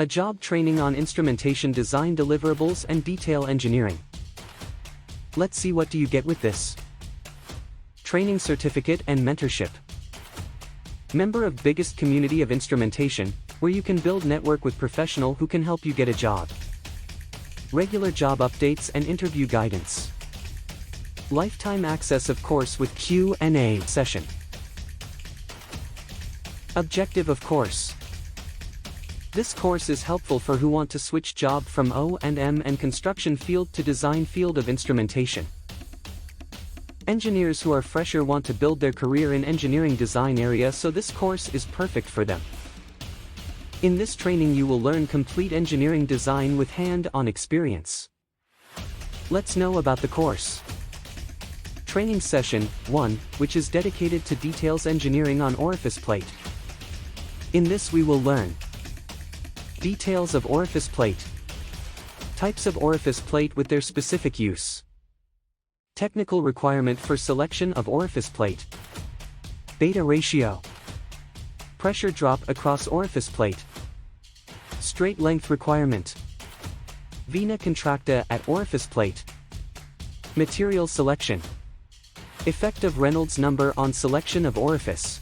A job training on instrumentation design deliverables and detail engineering. Let's see what do you get with this. Training certificate and mentorship. Member of biggest community of instrumentation, where you can build network with professional who can help you get a job. Regular job updates and interview guidance. Lifetime access of course with Q&A session. Objective of course. This course is helpful for who want to switch job from O&M and construction field to design field of instrumentation. Engineers who are fresher want to build their career in engineering design area, so this course is perfect for them. In this training you will learn complete engineering design with hand-on experience. Let's know about the course. Training Session 1, which is dedicated to details engineering on orifice plate. In this we will learn details of orifice plate, types of orifice plate with their specific use, technical requirement for selection of orifice plate, beta ratio, pressure drop across orifice plate, straight length requirement, vena contracta at orifice plate, material selection, effect of Reynolds number on selection of orifice,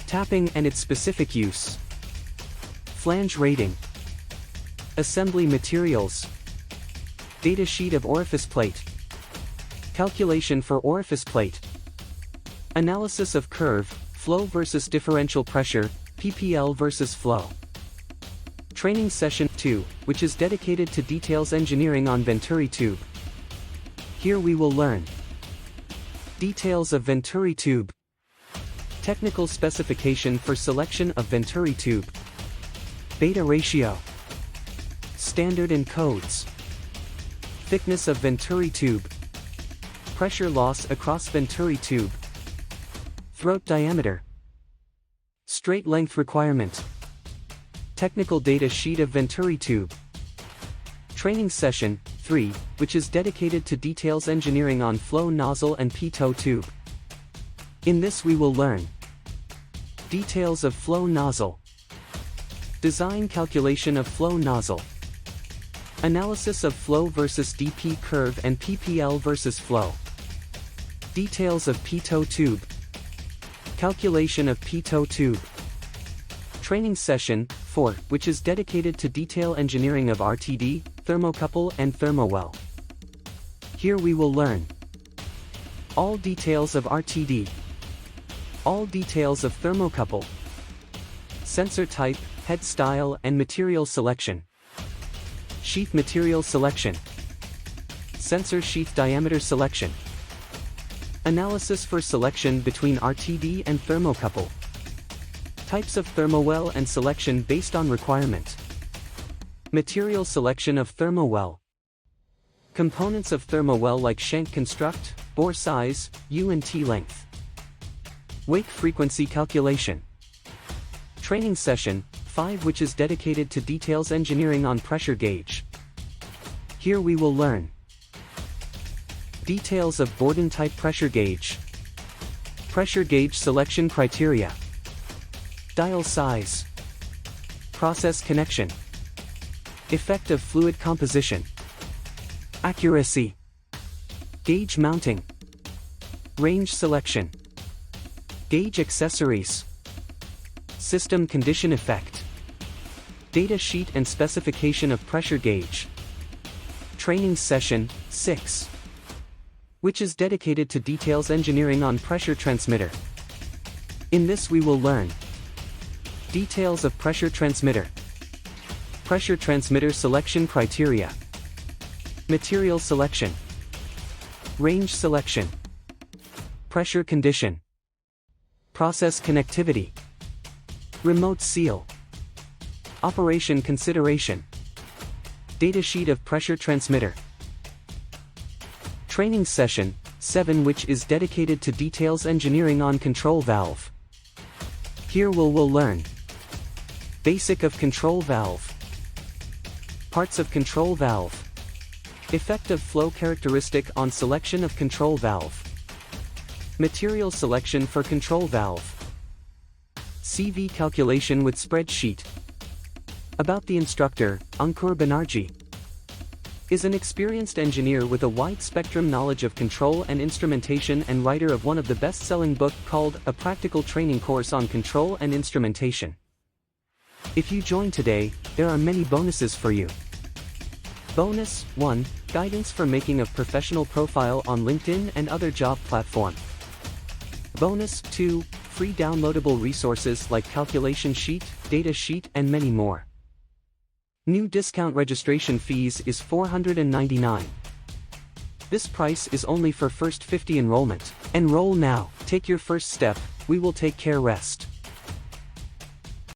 tapping and its specific use, flange rating, assembly materials, data sheet of orifice plate, calculation for orifice plate, analysis of curve, flow versus differential pressure, PPL versus flow. Training Session 2, which is dedicated to details engineering on Venturi tube. Here we will learn details of Venturi tube, technical specification for selection of Venturi tube, beta ratio, standard and codes, thickness of Venturi tube, pressure loss across Venturi tube, throat diameter, straight length requirement, technical data sheet of Venturi tube. Training Session 3, which is dedicated to details engineering on flow nozzle and pitot tube. In this we will learn details of flow nozzle, design calculation of flow nozzle, analysis of flow versus DP curve and PPL versus flow, details of pitot tube, calculation of pitot tube. Training Session 4, which is dedicated to detail engineering of RTD, thermocouple and thermowell. Here we will learn all details of RTD, all details of thermocouple, sensor type, head style and material selection, sheath material selection, sensor sheath diameter selection, analysis for selection between RTD and thermocouple, types of thermowell and selection based on requirement, material selection of thermowell, components of thermowell like shank construct, bore size, U and T length, wake frequency calculation. Training Session 5, which is dedicated to details engineering on pressure gauge. Here we will learn details of Borden type pressure gauge, pressure gauge selection criteria, dial size, process connection, effect of fluid composition, accuracy, gauge mounting, range selection, gauge accessories, system condition effect, data sheet and specification of pressure gauge. Training Session 6, which is dedicated to details engineering on pressure transmitter. In this we will learn details of pressure transmitter selection criteria, material selection, range selection, pressure condition, process connectivity, remote seal, operation consideration, data sheet of pressure transmitter. Training Session 7, which is dedicated to details engineering on control valve. Here we'll learn basic of control valve, parts of control valve, effect of flow characteristic on selection of control valve, material selection for control valve, CV calculation with spreadsheet, About the instructor, Ankur Banerjee is an experienced engineer with a wide spectrum knowledge of control and instrumentation and writer of one of the best-selling book called A Practical Training Course on Control and Instrumentation. If you join today, there are many bonuses for you. Bonus 1. Guidance for making a professional profile on LinkedIn and other job platform. Bonus 2. Free downloadable resources like calculation sheet, data sheet and many more. New discount registration fees is $499. This price is only for first 50 enrollment. Enroll now, take your first step, we will take care rest.